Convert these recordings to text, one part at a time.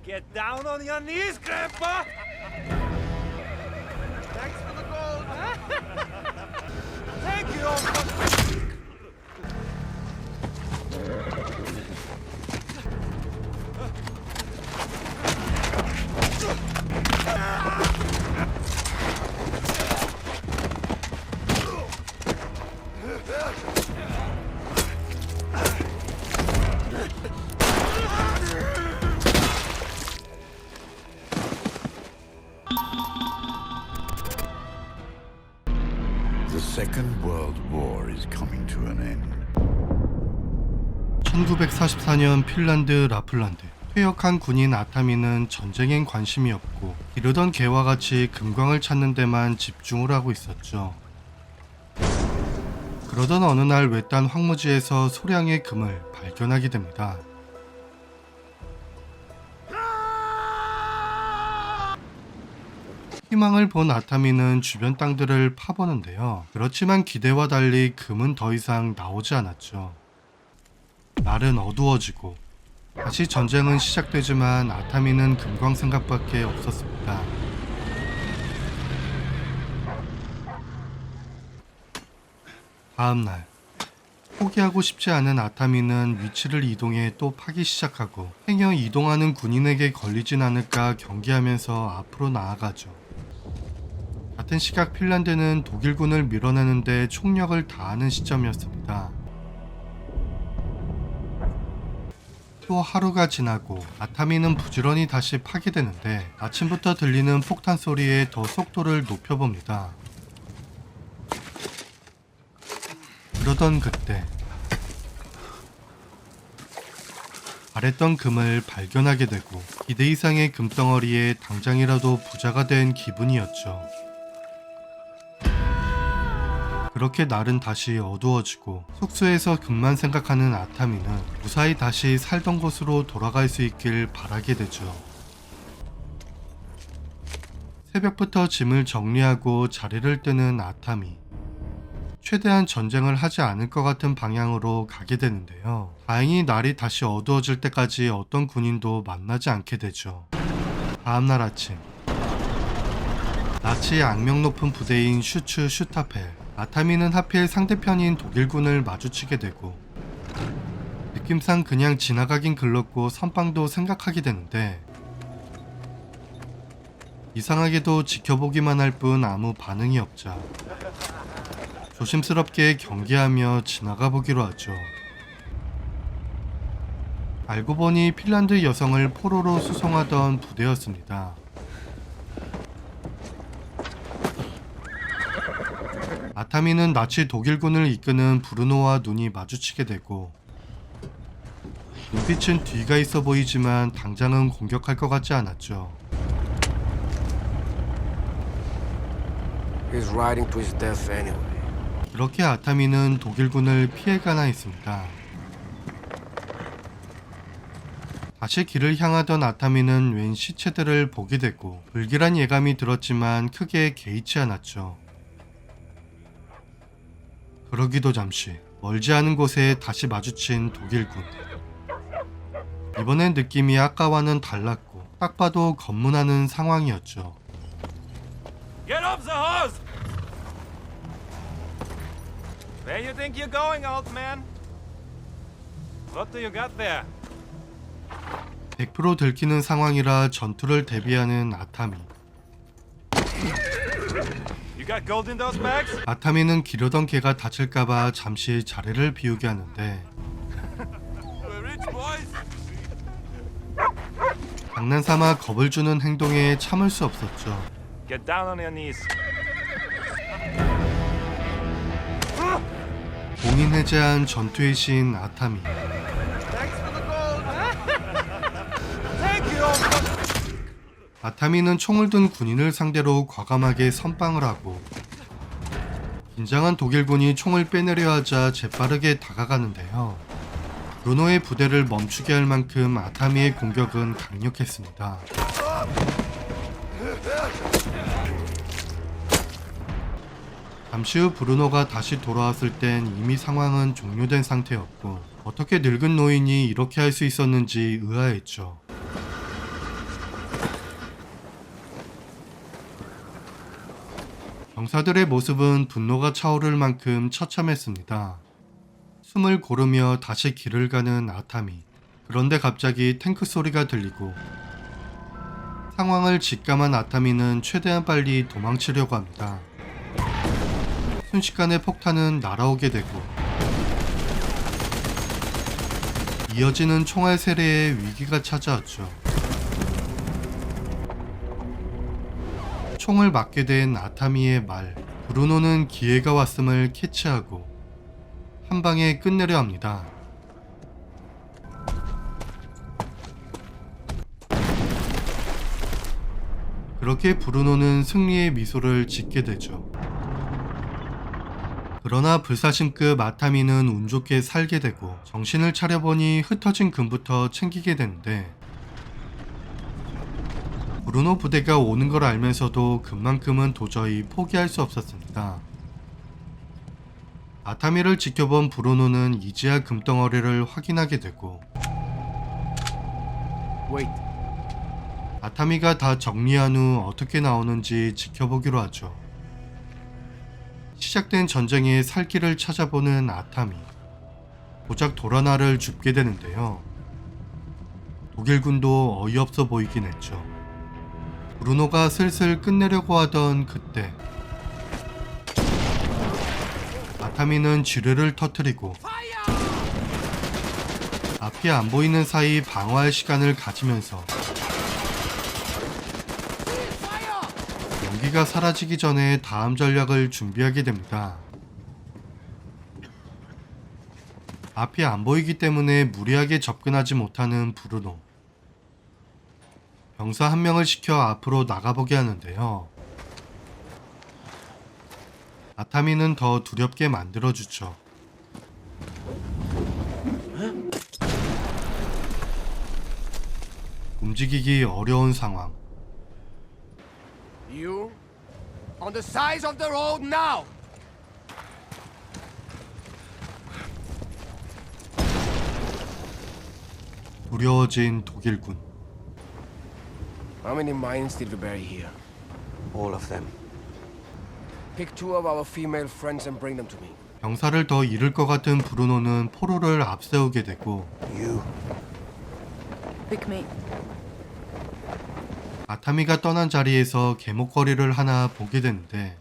Get down on your knees, Grandpa! Thanks for the gold! Thank you, Uncle! The Second World War is coming to an end. 1944년 핀란드 라플란드. 퇴역한 군인 아타미는 전쟁엔 관심이 없고 기르던 개와 같이 금광을 찾는 데만 집중을 하고 있었죠. 그러던 어느 날 외딴 황무지에서 소량의 금을 발견하게 됩니다. 희망을 본 아타미는 주변 땅들을 파보는데요. 그렇지만 기대와 달리 금은 더 이상 나오지 않았죠. 날은 어두워지고 다시 전쟁은 시작되지만 아타미는 금광 생각밖에 없었습니다. 다음날 포기하고 싶지 않은 아타미는 위치를 이동해 또 파기 시작하고 행여 이동하는 군인에게 걸리진 않을까 경계하면서 앞으로 나아가죠. 같은 시각 핀란드는 독일군을 밀어내는데 총력을 다하는 시점이었습니다. 또 하루가 지나고 아타미는 부지런히 다시 파괴되는데 아침부터 들리는 폭탄 소리에 더 속도를 높여봅니다. 그러던 그때 바랬던 금을 발견하게 되고 기대 이상의 금덩어리에 당장이라도 부자가 된 기분이었죠. 그렇게 날은 다시 어두워지고 숙소에서 금만 생각하는 아타미는 무사히 다시 살던 곳으로 돌아갈 수 있길 바라게 되죠. 새벽부터 짐을 정리하고 자리를 뜨는 아타미. 최대한 전쟁을 하지 않을 것 같은 방향으로 가게 되는데요. 다행히 날이 다시 어두워질 때까지 어떤 군인도 만나지 않게 되죠. 다음날 아침 나치의 악명 높은 부대인 슈츠 슈타펠 아타미는 하필 상대편인 독일군을 마주치게 되고 느낌상 그냥 지나가긴 글렀고 선빵도 생각하게 되는데 이상하게도 지켜보기만 할 뿐 아무 반응이 없자 조심스럽게 경계하며 지나가 보기로 하죠. 알고 보니 핀란드 여성을 포로로 수송하던 부대였습니다. 아타미는 나치 독일군을 이끄는 브루노와 눈이 마주치게 되고 눈빛은 뒤가 있어 보이지만 당장은 공격할 것 같지 않았죠. He's riding to his death anyway. 그렇게 아타미는 독일군을 피해가나 했습니다. 다시 길을 향하던 아타미는 웬 시체들을 보게 됐고 불길한 예감이 들었지만 크게 개의치 않았죠. 그러기도 잠시 멀지 않은 곳에 다시 마주친 독일군. 이번엔 느낌이 아까와는 달랐고 딱 봐도 검문하는 상황이었죠. Get off the horse! Where you think you're going, old man? What do you got there? 100% 들키는 상황이라 전투를 대비하는 아타미. You got gold in those bags? 아타미는 기르던 개가 다칠까봐 잠시 자리를 비우게 하는데 We're rich boys. 장난삼아 겁을 주는 행동에 참을 수 없었죠. Get down on your knees. 봉인 해제한 전투의 신 아타미. Thanks for the gold. Thank you, Uncle. 아타미는 총을 든 군인을 상대로 과감하게 선빵을 하고 긴장한 독일군이 총을 빼내려 하자 재빠르게 다가가는데요. 브루노의 부대를 멈추게 할 만큼 아타미의 공격은 강력했습니다. 잠시 후 브루노가 다시 돌아왔을 땐 이미 상황은 종료된 상태였고 어떻게 늙은 노인이 이렇게 할 수 있었는지 의아했죠. 병사들의 모습은 분노가 차오를 만큼 처참했습니다. 숨을 고르며 다시 길을 가는 아타미. 그런데 갑자기 탱크 소리가 들리고 상황을 직감한 아타미는 최대한 빨리 도망치려고 합니다. 순식간에 폭탄은 날아오게 되고 이어지는 총알 세례에 위기가 찾아왔죠. 총을 맞게 된 아타미의 말, 브루노는 기회가 왔음을 캐치하고 한 방에 끝내려 합니다. 그렇게 브루노는 승리의 미소를 짓게 되죠. 그러나 불사신급 아타미는 운 좋게 살게 되고 정신을 차려보니 흩어진 금부터 챙기게 되는데 브루노 부대가 오는 걸 알면서도 금만큼은 도저히 포기할 수 없었습니다. 아타미를 지켜본 브루노는 이제야 금덩어리를 확인하게 되고 Wait. 아타미가 다 정리한 후 어떻게 나오는지 지켜보기로 하죠. 시작된 전쟁에 살 길을 찾아보는 아타미. 고작 도라나를 줍게 되는데요. 독일군도 어이없어 보이긴 했죠. 브루노가 슬슬 끝내려고 하던 그때 아타미는 지뢰를 터뜨리고 앞이 안 보이는 사이 방어할 시간을 가지면서 연기가 사라지기 전에 다음 전략을 준비하게 됩니다. 앞이 안 보이기 때문에 무리하게 접근하지 못하는 브루노. 병사 한 명을 시켜 앞으로 나가보게 하는데요. 아타미는 더 두렵게 만들어주죠. 움직이기 어려운 상황. You on the sides of the road now. 두려워진 독일군. How many mines did we bury here? All of them. Pick two of our female friends and bring them to me. 병사를 더 잃을 것 같은 브루노는 포로를 앞세우게 되고 You. Pick me. 아타미가 떠난 자리에서 개목걸이를 하나 보게 되는데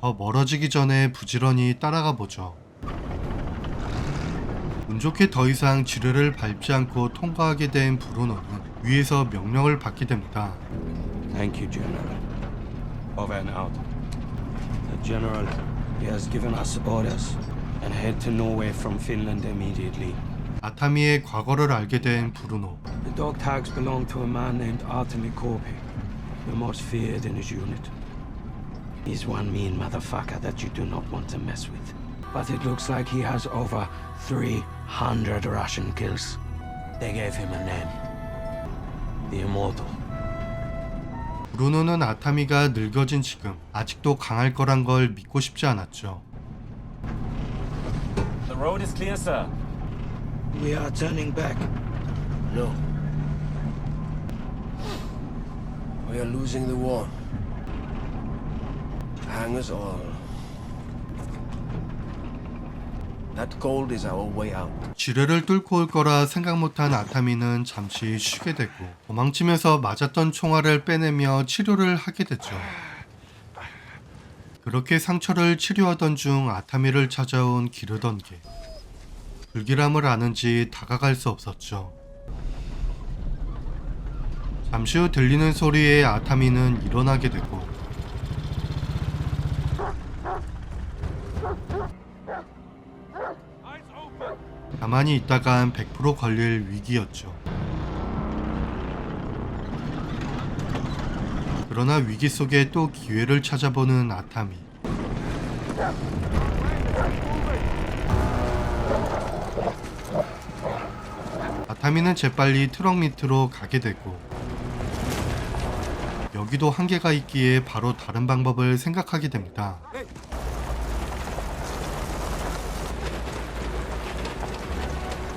더 멀어지기 전에 부지런히 따라가 보죠. 운 좋게 더 이상 지뢰를 밟지 않고 통과하게 된 브루노는 위에서 명령을 받게 됩니다. Thank you, General. Over and out. The General, he has given us orders and head to Norway from Finland immediately. 아타미의 과거를 알게 된 브루노. The dog tags belong to a man named Artemi Korpi, the most feared in his unit. He's one mean motherfucker that you do not want to mess with. But it looks like he has over 300 Russian kills. They gave him a name. The Immortal. 브루노는 아타미가 늙어진 지금 아직도 강할 거란 걸 믿고 싶지 않았죠. The road is clear, sir. We are turning back. No. We are losing the war. Hang us all. That gold is our way out. 지뢰를 뚫고 올 거라 생각 못한 아타미는 잠시 쉬게 되고 도망치면서 맞았던 총알을 빼내며 치료를 하게 되죠. 그렇게 상처를 치료하던 중 아타미를 찾아온 기르던개. 불길함을 아는지 다가갈 수 없었죠. 잠시 후 들리는 소리에 아타미는 일어나게 되고 가만히 있다간 100% 걸릴 위기였죠. 그러나 위기 속에 또 기회를 찾아보는 아타미. 아타미는 재빨리 트럭 밑으로 가게 되고 여기도 한계가 있기에 바로 다른 방법을 생각하게 됩니다.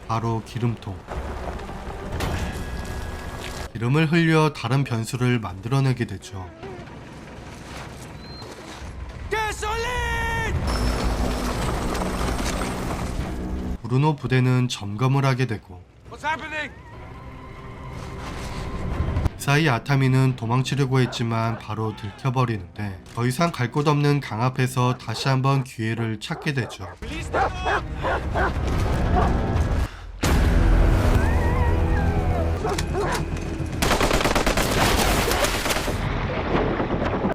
바로 기름통. 기름을 흘려 다른 변수를 만들어내게 되죠. 브루노 부대는 점검을 하게 되고 What's happening? 그 사이 아타미는 도망치려고 했지만 바로 들켜버리는데 더 이상 갈 곳 없는 강 앞에서 다시 한번 기회를 찾게 되죠. Release them all!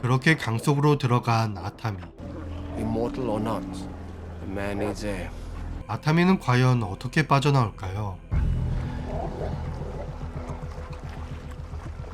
그렇게 강 속으로 들어간 아타미. Immortal or not, the man needs air. 아타미는 과연 어떻게 빠져나올까요?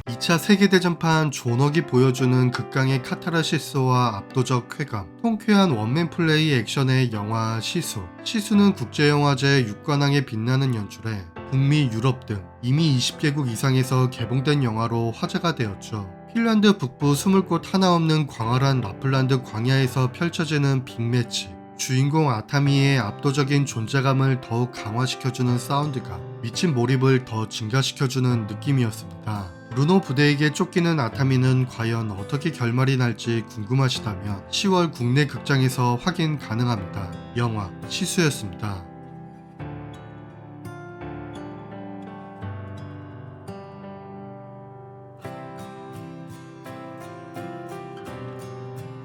2차 세계대전판 존억이 보여주는 극강의 카타르시스와 압도적 쾌감, 통쾌한 원맨 플레이 액션의 영화 시수. 시수는 국제영화제 6관왕에 빛나는 연출에 북미, 유럽 등 이미 20개국 이상에서 개봉된 영화로 화제가 되었죠. 핀란드 북부 숨을 곳 하나 없는 광활한 라플란드 광야에서 펼쳐지는 빅매치. 주인공 아타미의 압도적인 존재감을 더욱 강화시켜주는 사운드가 미친 몰입을 더 증가시켜주는 느낌이었습니다. 브루노 부대에게 쫓기는 아타미는 과연 어떻게 결말이 날지 궁금하시다면 10월 국내 극장에서 확인 가능합니다. 영화 시수였습니다.